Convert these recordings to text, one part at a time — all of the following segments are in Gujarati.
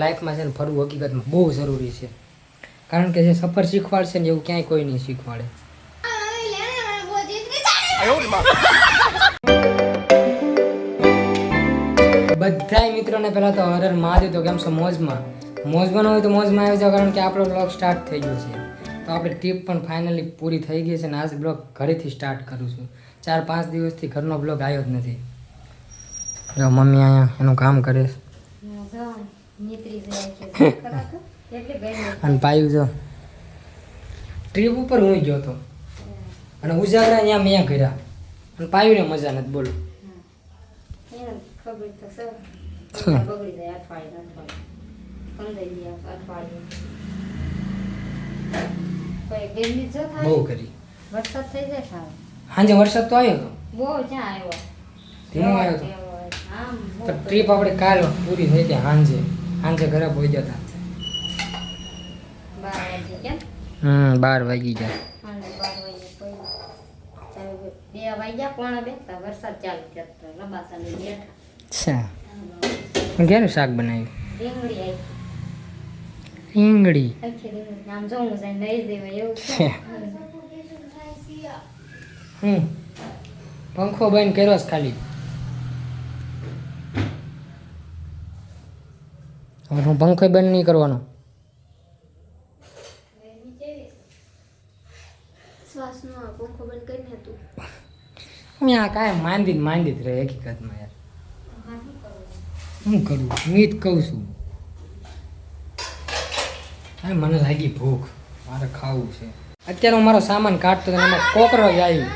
લાઈફમાં છે ને ફરવું હકીકતમાં બહુ જરૂરી છે, કારણ કે જે સફર શીખવાડશે ને એવું ક્યાંય કોઈ નહીં શીખવાડે. બધાય મિત્રોને પહેલાં તો હર હર મહાદેવ. તો કેમ છો? મોજમાં ન હોય તો મોજમાં આવી જાવ, કારણ કે આપણો બ્લોગ સ્ટાર્ટ થઈ ગયો છે. તો આપણે ટ્રીપ પણ ફાઇનલી પૂરી થઈ ગઈ છે અને આજ બ્લોગ ઘરેથી સ્ટાર્ટ કરું છું. 4-5 દિવસથી ઘરનો બ્લોગ આવ્યો જ નથી. જો મમ્મી અહીંયા એનું કામ કરે છે અને પાયું જો ટ્રીપ ઉપર હું ગયો હતો અને ઉજાગરા અહીંયા મેં કર્યા અને પાયું ને મજા નથી. બોલો બહુ કરી. વરસાદ થઈ જાય સાંજે વરસાદ તો આવ્યો હતો, બહુ જ્યાં આવ્યો ધીમો આવ્યો હતો. તો ટ્રીપ આપણે કાલ પૂરી થઈ જાય. સાંજે ઘરે પહોંચ્યા હતા. 12 વાગી ગયા. 2 વાગ્યા પોણા 2 વરસાદ ચાલુ થયો. લબાસા લઈ બેઠા. અચ્છા, ક્યારે શાક બનાવ્યું? રીંગણી આવી. રીંગણી આખી રીંગણી આમ જોવું જાય નહીં દેવાય એવું છે. પંખો બંધ કર્યો છે ખાલી. હવે હું પંખો બંધ નહીં કરવાનો. આ કાંઈ માંદી જ રહે હકીકતમાં. યાર શું કરું? મીત કહું છું. હા, મને લાગી ભૂખ, મારે ખાવું છે. અત્યારે હું મારો સામાન કાઢતો હતો એમાં કોકરોચ આવ્યું.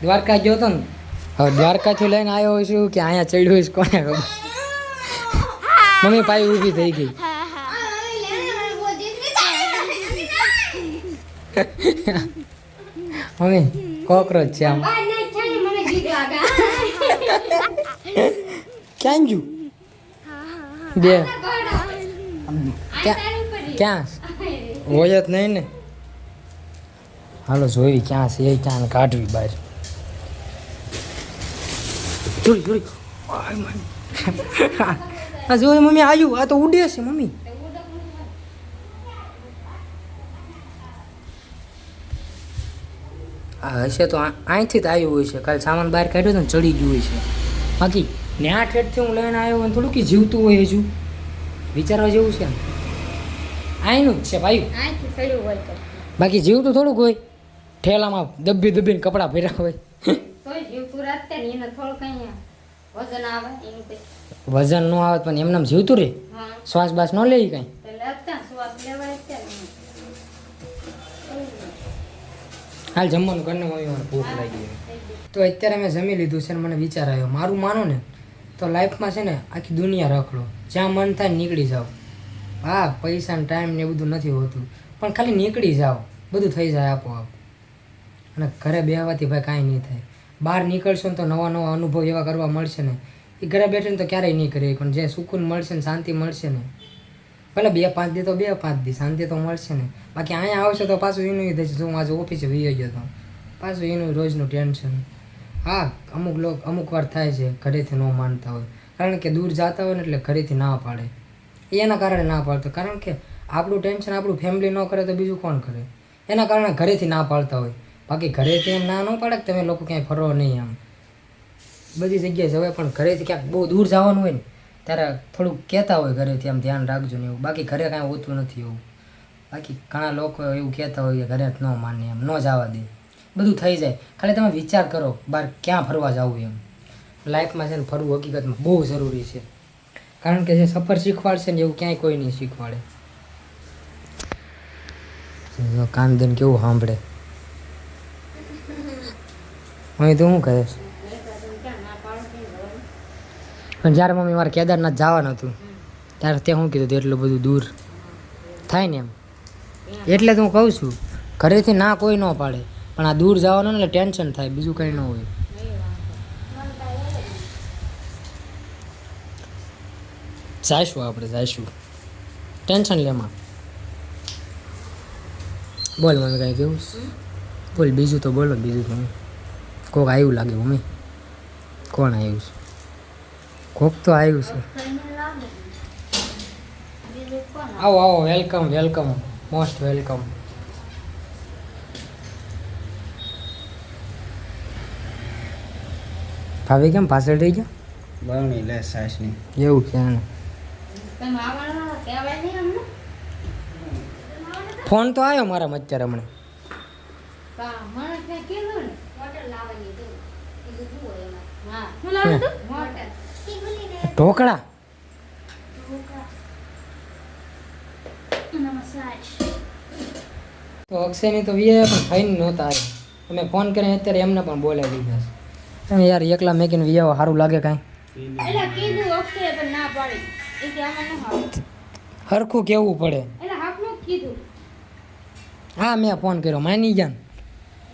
દ્વારકા ગયો હતો ને, હવે દ્વારકાથી લઈને આવ્યો હોય છું કે અહીંયા ચડ્યું હોય કોને ખબર. મમ્મી પાઈ ઊભી થઈ ગઈ. મમ્મી કોકરોચ છે આમ. ક્યાં ગયું? બે ક્યાં હોય જ નહીં ને. હાલો જોઈ ક્યાં છે, એ ક્યાં કાઢવી બહાર. જોઈ હા જો મમ્મી આવ્યું. આ તો ઉડે છે મમ્મી. હા હશે તો અહીંથી જ આવ્યું હોય છે. કાલે સામાન બહાર કાઢ્યો તો ને ચડી ગયું હોય છે. બાકી ન્યા ઠેઠથી હું લઈને આવ્યો અને થોડુંક જીવતું હોય હજુ. વિચારવા જેવું છે. અહીંનું જ છે ભાઈ. બાકી જીવતું થોડુંક હોય. ઠેલામાં દબીને કપડાં ભર્યા હોય. વજન ન આવે પણ એમને જીવતું રે. શ્વાસ બાસ ન લે કઈ. હાલ જમવાનું કરીને મમ્મી મને ભૂખ લાગી. તો અત્યારે મેં જમી લીધું છે ને મને વિચાર આવ્યો. મારું માનો ને તો લાઈફમાં છે ને આખી દુનિયા રખડો, જ્યાં મન થાય નીકળી જાઓ. હા, પૈસા ને ટાઈમ ને એ બધું નથી હોતું, પણ ખાલી નીકળી જાઓ, બધું થઈ જાય આપોઆપ. અને ઘરે બેહવાથી ભાઈ કાંઈ નહીં થાય. બહાર નીકળશો ને તો નવા અનુભવ એવા કરવા મળશે ને એ ઘરે બેઠીને તો ક્યારેય નહીં કરી. પણ જે સુકૂન મળશે ને શાંતિ મળશે ને, ભલે 2-5 દી તો 2-5 દી શાંતિ તો મળશે ને. બાકી અહીંયા આવશે તો પાછું એનું એ થશે. હું આજે ઓફિસે વહી ગયો હતો, પાછું એનું રોજનું ટેન્શન. હા, અમુક વાર થાય છે ઘરેથી ન માનતા હોય, કારણ કે દૂર જતા હોય ને એટલે ઘરેથી ના પાડે. એના કારણે ના પાડતો, કારણ કે આપણું ટેન્શન આપણું ફેમિલી ન કરે તો બીજું કોણ કરે. એના કારણે ઘરેથી ના પાડતા હોય. બાકી ઘરેથી એમ ના ન પાડે કે તમે લોકો ક્યાંય ફરવો નહીં. આમ બધી જગ્યાએ જવાય, પણ ઘરેથી ક્યાંક બહુ દૂર જવાનું હોય ને ત્યારે થોડુંક કહેતા હોય ઘરેથી આમ ધ્યાન રાખજો ને એવું. બાકી ઘરે કાંઈ હોતું નથી એવું. બાકી ઘણા લોકો એવું કહેતા હોય કે ઘરે જ ન માને, એમ ન જવા દે. બધું થઈ જાય, ખાલી તમે વિચાર કરો બહાર ક્યાં ફરવા જવું. એમ લાઈફમાં છે ને ફરવું હકીકતમાં બહુ જરૂરી છે, કારણ કે જે સફર શીખવાડશે ને એવું ક્યાંય કોઈ નહીં શીખવાડે. કાન દઈને કેવું સાંભળે. અહીં તો શું કહે છે? પણ જ્યારે મમ્મી મારે કેદારનાથ જવાનું હતું ત્યારે તે શું કીધું એટલું બધું દૂર થાય ને એમ. એટલે તો હું કહું છું ઘરેથી ના કોઈ ન પાડે, પણ આ દૂર જવાનું એટલે ટેન્શન થાય, બીજું કંઈ ન હોય. જઈશું આપણે, જઈશું, ટેન્શન લેમાં. બોલ મમ્મી કાંઈ કેવું? બોલ બીજું તો બોલો. બીજું તો કોક આવ્યું લાગે મમ્મી. કોણ આવ્યું છે? કોક તો આવ્યું છે. બીજું કોણ આવો આવો, વેલકમ વેલકમ, મોસ્ટ વેલકમ. ભાભી કેમ પાછળ રહી ગયા? બરણી લે સાસની. એવું છે ને. તમે આવવાના કહેવાય નહીં અમને ફોન તો આવ્યો મારામાં અત્યારે હમણાં. મને ત્યાં કીધું ને હોટલ લાવવાની હતું કીધું શું હોય એમાં હા શું લાવવાનું હતું હોટલ ઢોકળા. તો અક્ષયની તો વીએ પણ ફાઈન નહોતા આવ્યા. તમે ફોન કરીને અત્યારે એમને પણ બોલાવી દીધા છે. તમે યાર એકલા મેકીને વીએ સારું લાગે કાંઈ? એટલે કીધું અક્ષય પણ ના પાડી એ કે આમાં ન આવે હરખું કેવું પડે. એટલે હાકનું જ કીધું હા મેં ફોન કર્યો, માની જાન.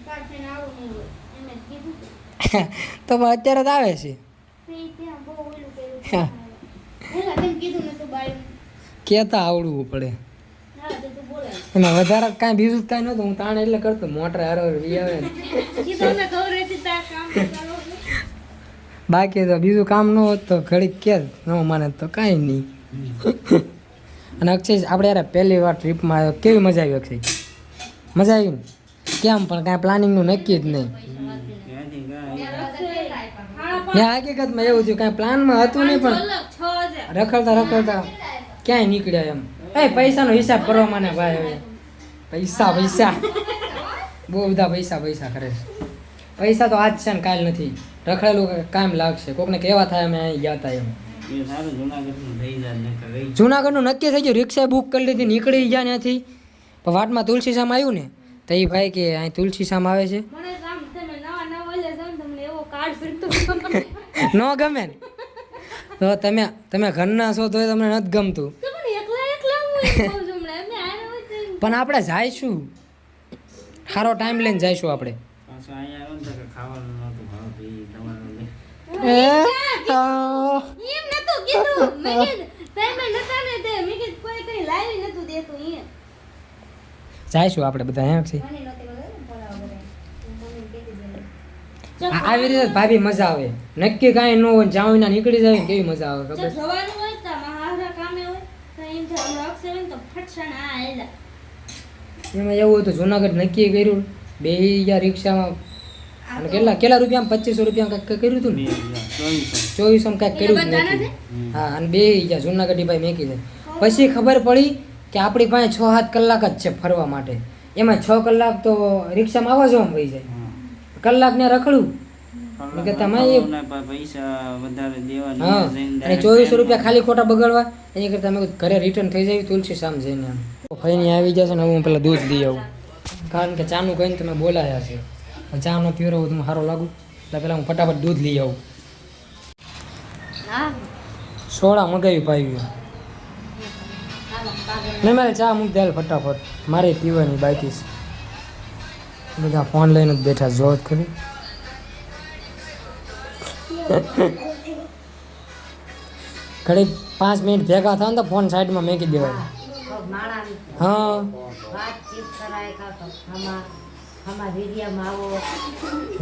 પાછળ આવું નહીં હોય એમ જ કીધું તો પણ અત્યારે જ આવે છે. તો ઈ ત્યાં બહુ ઓલું કર્યું એટલે તેમ કીધું ને તું બાઈ કહેતા આવડવું પડે. હા તો તું બોલાય એમાં વધારે કાંઈ બીજું જ કાંઈ નહોતું. હું તાણે એટલે કરતો મોટર હારો વી આવે ને. કીધું ને ખબર હતી તાર કામ ચાલો બાકી તો બીજું કામ ન હોત તો ઘડીક કે ન માને તો કાંઈ નહીં. અને અક્ષય આપણે યાર પહેલી વાર ટ્રીપમાં આવ્યો, કેવી મજા આવી અક્ષય? મજા આવી ને? કેમ પણ કાંઈ પ્લાનિંગનું નક્કી જ નહીં. મેં હકીકતમાં એવું થયું, કાંઈ પ્લાનમાં હતું નહીં પણ રખડતા રખડતા ક્યાંય નીકળ્યા એમ. એ પૈસાનો હિસાબ કરવા મને ભાઈ હવે પૈસા પૈસા બહુ બધા પૈસા પૈસા કરે છે. પૈસા તો આજ છે ને કાલ નથી. રખડેલું કાયમ લાગશે. કોકને કેવા થાય અમે અહીં ગયા હતા એમ. એ સારું જુનાગઢનું થઈ જાય ને કઈ. જુનાગઢનું નક્કી થઈ ગયું, રિક્ષા બુક કરી લીધી, નીકળી ગયા ત્યાંથી. પણ વાટમાં તુલસીશામ આવ્યું ને તો એ ભાઈ કે અહીં તુલસીશામ આવે છે. મને આમ તમે નવા નવા ઓલે જાવ ને તમને એવો કાર્ડ ફીરતો ન ગમે ને તો તમે ઘરના છો તોય તમને નથી ગમતું. તમને એકલા એકલા હું એમ કહું છું હમણાં એમને આને હોય તો પણ આપણે જઈશું, સારો ટાઈમ લઈને જઈશું આપણે. પાછું અહીંયા આવ્યો ને તો કે ખાવાનું નહોતું ભાવતું ઈ તમારું લે. એમ નતું કીધું મેં કીધું તમે નતા ને તે મેં કીધું કોઈ કઈ લાવી નતું દેતું એ જઈશું આપણે બધા એમ છે. મને નતી બોલાવો બધા મમ્મી કીધી આવી રીતે ભાભી મજા આવે. નક્કી કાંઈ ન હોય, જાવ ના નીકળી જાય ને કેવી મજા આવે જો ખબર? જવાનું હોય તો મહારા કામે હોય તો એમ થાય હમણાં અક્ષય હોય ને તો ફટસણ આ આયલા એમાં એવું હતું જુનાગઢ નક્કી કર્યું, બે ગયા રિક્ષામાં અને કેટલા રૂપિયા? 2500 રૂપિયા કંઈક કર્યું હતું ને, 2400 કંઈક કર્યું જ નથી. હા અને બે ગયા જુનાગઢ ભાઈ મેકી જાય. પછી ખબર પડી કે આપણી પાસે 6-7 કલાક જ છે ફરવા માટે. એમાં 6 કલાક તો રિક્ષામાં આવવા જવામાં વહી જાય. કલાક ને રખડું પૈસા વધારે દેવા હા અને 2400 રૂપિયા ખાલી ખોટા બગાડવા એની કરતાં અમે ઘરે રિટર્ન થઈ જાય તુલસીશામ જઈને. ફઈને આવી જશે ને હું પેલા દૂધ લઈ આવું, કારણ કે ચાનું કહીને તમે બોલાયા છે. ચા નો પીવરો હું સારો લાગુ એટલે પેલા હું ફટાફટ દૂધ લઈ આવું. હા સોડા મગાવી પાવી મેં મારે ચા મૂક દે ફટાફટ, મારે પીવાની બાકી છે. બધા ફોન લઈને જ બેઠા જોત કરી. ઘડી 5 મિનિટ ભેગા થાય ને તો ફોન સાઈડમાં મેકી દેવાય. હા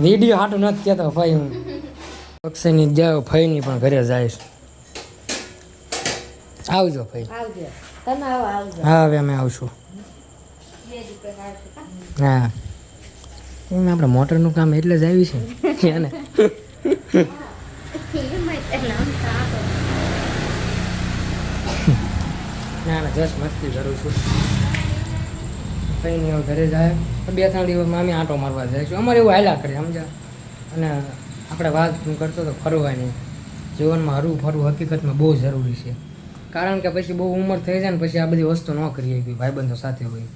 વિડીયો હાટું નથી કહેતો ભાઈ. હું અક્ષયની જાવ ભાઈની પણ ઘરે જઈશ. આવજો ભાઈ. હા હવે અમે આવશું. હા એમ આપણે મોટરનું કામ એટલે જ આવી છે ને. ના ના જસ્ટ મસ્તી કરું છું. કંઈ નહીં હવે ઘરે જાય 2-3 દિવસમાં અમે આંટો મારવા જઈશું. અમારે એવું હાલ્યા કરે સમજ્યા. અને આપણે વાત હું કરતો તો ફરવાની, જીવનમાં હરવું ફરવું હકીકતમાં બહુ જરૂરી છે. કારણ કે પછી બહુ ઉંમર થઈ જાય ને પછી આ બધી વસ્તુ ન કરીએ કે ભાઈબંધો સાથે હોય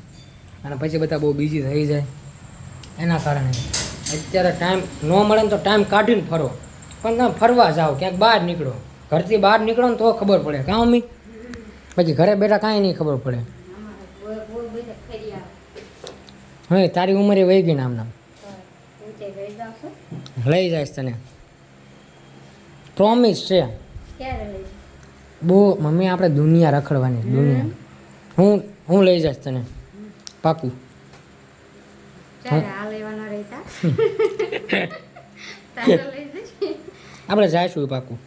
અને પછી બધા બહુ બીજી થઈ જાય. એના કારણે અત્યારે ટાઈમ ન મળે ને તો ટાઈમ કાઢીને ફરો, પણ તમે ફરવા જાઓ, ક્યાંક બહાર નીકળો. ઘરથી બહાર નીકળો ને તો ખબર પડે કાં મમ્મી? પછી ઘરે બેઠા કાંઈ નહીં ખબર પડે. હવે તારી ઉંમરે વહી ગઈ ને આમ નામ લઈ જઈશ તને, પ્રોમિસ છે. બહુ મમ્મી આપણે દુનિયા રખડવાની, દુનિયા. હું લઈ જઈશ તને પાકું. આપણે જઈશું પાકું.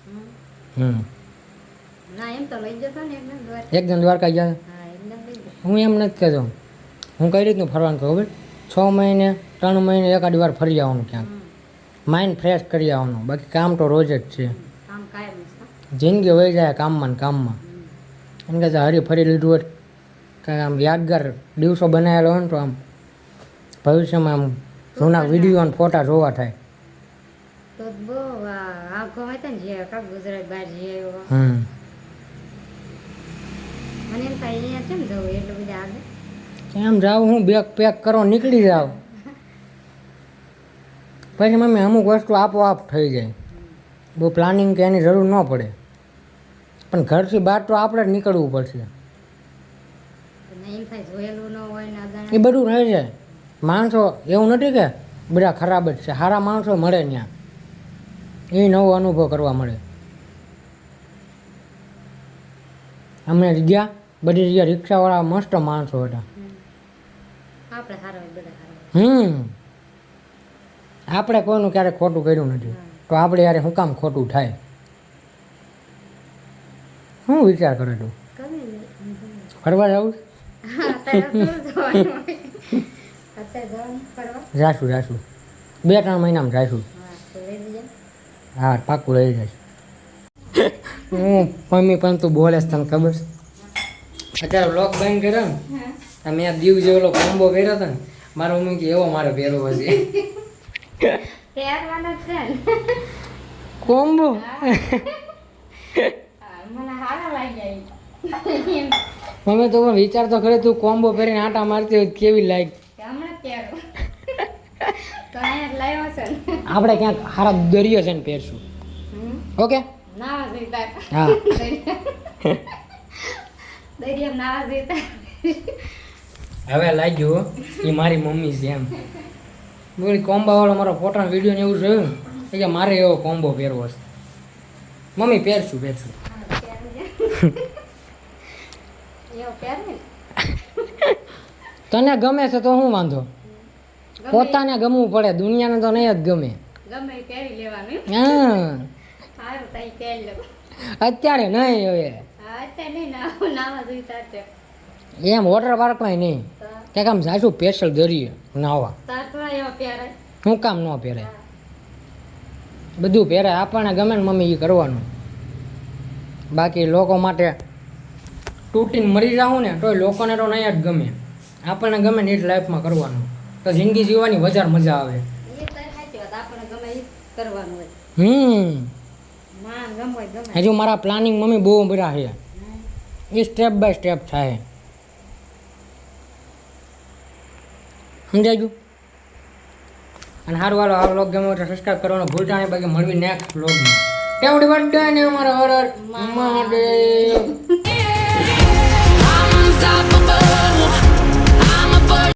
ના એમ તો લઈ જતો ને એકદમ દ્વાર એકદમ દ્વારકા ગયા હા એકદમ લઈ જતો હું એમ નથી કહેતો હું કઈ રીતનું ફરવાનું કહું ખબર 6 મહિને 3 મહિને એકાદ વાર ફરી આવવાનું ક્યાંક માઇન્ડ ફ્રેશ કરી આવવાનું બાકી કામ તો રોજ જ છે કામ કાયમ છે જિંદગી વહી જાય કામમાં ને કામમાં એમ કે હરી ફરી લીધું હોય કાંઈ આમ યાદગાર દિવસો બનાવેલો હોય ને તો આમ ભવિષ્યમાં આમ જૂના વિડીયો અને ફોટા જોવા થાય તો બહુ આખો હોય ને જે કાક ગુજરાત બહાર જઈ આવ્યો મને એમ થાય અહીંયા કેમ જવું એટલું બધા આગળ કેમ જાવ હું બેગ પેક કરો નીકળી જાવ પછી મમ્મી અમુક વસ્તુ આપોઆપ થઈ જાય બહુ પ્લાનિંગ કે એની જરૂર ન પડે પણ ઘરથી બહાર તો આપણે જ નીકળવું પડશે મને એમ થાય જોયેલું ન હોય ને એ અજાણ બધું રહે છે માણસો એવું નથી કે બધા ખરાબ જ છે સારા માણસો મળે ત્યાં એ નવો અનુભવ કરવા મળે અમે ગયા બધી જગ્યાએ રિક્ષાવાળા મસ્ત માણસો હતા આપણે સારા હોય બધા સારા હોય આપણે કોઈનું ક્યારેક ખોટું કર્યું નથી તો આપણે યાર શું કામ ખોટું થાય શું વિચાર કરે તું ગમે ને ફરવા જવું હા અત્યારે થોડું જવાનું હોય અત્યારે જવાનું ફરવા જાશું 2-3 મહિનામાં જાશું હા તો લઈ જઈએ હા પાકું લઈ જઈશ હું મમ્મી પણ તું બોલે છે તને ખબર છે અત્યારે બ્લોગ બંધ કર્યો ને મેં આ દીવ જેવો કોમ્બો કર્યો હતો ને મારો મમ્મી કે એવો મારે પહેરવો હશે પહેરવાના જ છે ને કોમ્બો હા, મને સારા લાગ્યા એમ મમ્મી તો પણ વિચાર તો ખરે તું કોમ્બો પહેરીને આટા મારતી હોય તો કેવી લાગ કે હમણાં પહેરો તો અહીંયા જ લાવ્યો છે ને આપણે ક્યાંક સારા દરિયો છે ને પહેરશું ઓકે નાવા જોઈતા હા દરિયામાં નાવા જોઈતા હવે લાગ્યું હો, એ મારી મમ્મી છે એમ બોલી કોમ્બાવાળો મારો ફોટા વિડીયો ને એવું જોયું ને કે મારે એવો કોમ્બો પહેરવો છે મમ્મી પહેરશું એવું પહેર ને તને ગમે છે તો શું વાંધો પોતાને ગમવું પડે દુનિયાને તો નહીં જ ગમે ગમે એ પહેરી લેવાનું હા સારું તઈ પહેરી લો અત્યારે નહીં હવે હા અત્યારે નહીં નાવા જોઈતા છે એમ વોટર પાર્કમાં નહીં તો ક્યાંક આમ જાશું સ્પેશિયલ દરિયે નાવા તાર થોડા એવા પહેરાય શું કામ ન પહેરાય બધું પહેરાય આપણને ગમે ને મમ્મી એ કરવાનું બાકી લોકો માટે તૂટીને મરી જાઉં ને તોય લોકોને તો નહીં જ ગમે આપણને ગમે ને એ જ લાઈફમાં કરવાનું તો જિંદગી જીવવાની વધારે મજા આવે એ તારી સાચી વાત આપણે ગમે એ કરવાનું હોય ના ગમે હોય ગમે હજુ મારા પ્લાનિંગ મમ્મી બહુ બધા છે એ સ્ટેપ બાય સ્ટેપ થાય સમજાઈ ગયું અને સારું વાલો આ વ્લોગ ગમે તો સબસ્ક્રાઈબ કરવાનો ભૂલતા નહીં બાકી મળવી નેક્સ્ટ વ્લોગમાં કેવડી બર્થડે ને અમારા હર હર મહાદેવ